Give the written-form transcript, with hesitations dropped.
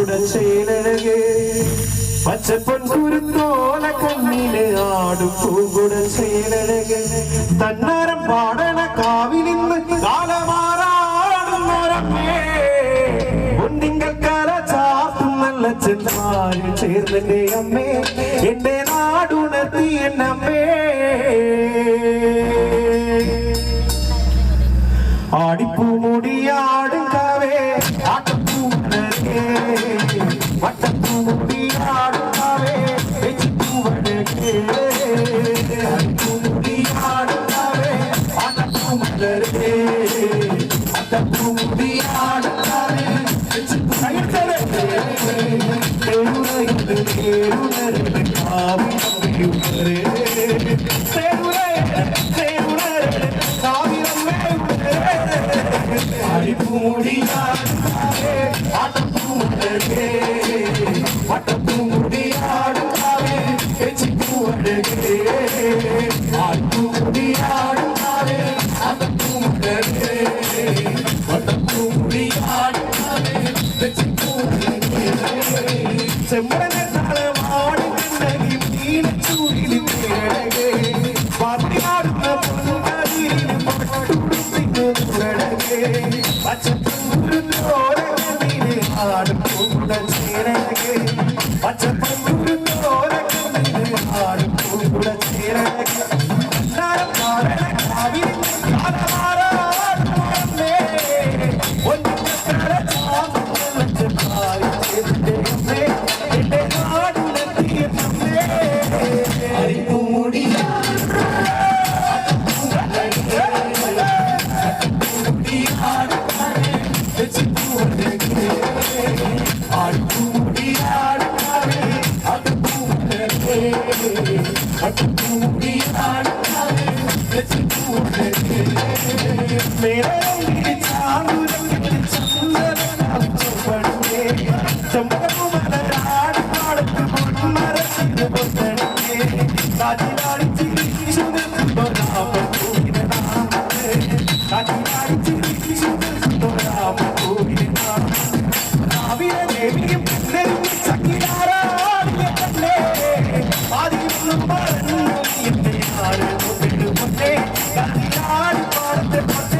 പൂങ്കുടച്ചേലഴകേ പച്ചപ്പൊൻ കുരുത്തോല കണ്ണിലെ ആടും പൂങ്കുടച്ചേലഴകേ തന്നാരം പാടണ കാവിലിന്ന് കാലമാറാടുന്നോരമ്മേ ഒന്നിങ്കൽ കല ചാർത്തും നല്ല ചെന്മാരിൽ ചേർന്നെന്റെ അമ്മേ എന്റെ നാടുണർത്തി എന്നമ്മേ ആടിപ്പൂമുടിയാടും കാവേ ആട്ടപ്പൂവഴകേ വട്ടപ്പൂമുടിയാടും കാവേ വെച്ചിപ്പൂവഴകേ ആടിപ്പൂമുടിയാടും കാവേ ആട്ടപ്പൂവഴകേ വട്ടപ്പൂമുടിയാടും കാവേ വെച്ചിപ്പൂവഴകേ തേരുരയുടെ തേരുരയുടെ കാവിലമ്മയുമരേ പൂമുടിയാടുകാവേ ആട്ടപ്പൂവഴകേ വട്ടപ്പൂമുടിയാടുകാവേ വെച്ചിപ്പൂവഴകേ ആട്ടപ്പൂമുടിയാടുകാവേ ആട്ടപ്പൂവഴകേ വട്ടപ്പൂമുടിയാടുകാവേ വെച്ചിപ്പൂവഴകേ ചെമ്മനെ താളമാടി കണ്ണകി നീലച്ചൂരിൽ കേളകേ പാട്ടിയാടുന്ന പൊന്നുകാരിയിൽ പട്ടുടുത്തിങ്ങുഴകേ പച്ചപ്പൂരുന്നോരകണ്ണിലെ ആടും പൂങ്കുടച്ചേലഴകേ പച്ചപ്പൂരുന്നോരകണ്ണിലെ ആടും പൂങ്കുടച്ചേലഴകേ തന്നാരം പാടണ കാവിൽ കാലമാറാടുന്നോരമ്മേ ഒന്നിക്കല ചാർത്തുന്ന ചെന്മാരിൽ ചേർന്നെന്റെ അമ്മേ എന്റെ നാടുണർത്തിയ അമ്മേ मेरे चांदुरम चंदन चौपड़े चंपकू मलराड़ पाड़त मरसिद बसने काजीलाड़ी चिड़ी सुंदर सुंदराम कोई नाम काजीलाड़ी चिड़ी सुंदर सुंदराम कोई नाम नाविर देवी पुन्ने चकियारा ये पन्ने आदि मरन ये यार मोबिल पुन्ने काजीलाड़ी पाड़त पते